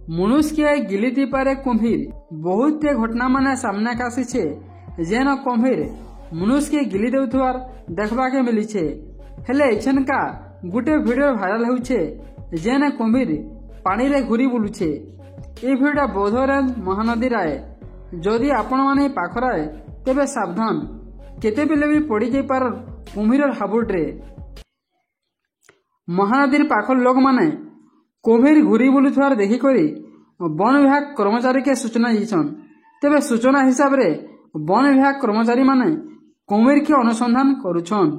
मनुष्य गिली पारे कुम्भीर। बहुत घटना माने सामने आसी जेन कुम्भीर मनुष्य गिली देउथवार देखबा के मिली छे। हेले एछनका गुटे वीडियो भाइराल होउछे जेन कुम्भीर पानी रे घुरी बुलुछे। ए वीडियोटा बौद्ध रेंज महानदी राय। जदि आपण माने पाखराए तेबे सावधान, केते बेले भी पड़ी जाई पार कुम्भीर हाबुड्रे। महानदी पाख लोक माने कुम्भीर घुरी बुलुथवार देखि करी वन विभाग कर्मचारी के सूचना दीछन। तेबे सूचना हिसाब रे वन विभाग कर्मचारी माने कुम्भीर के अनुसंधान करुछन।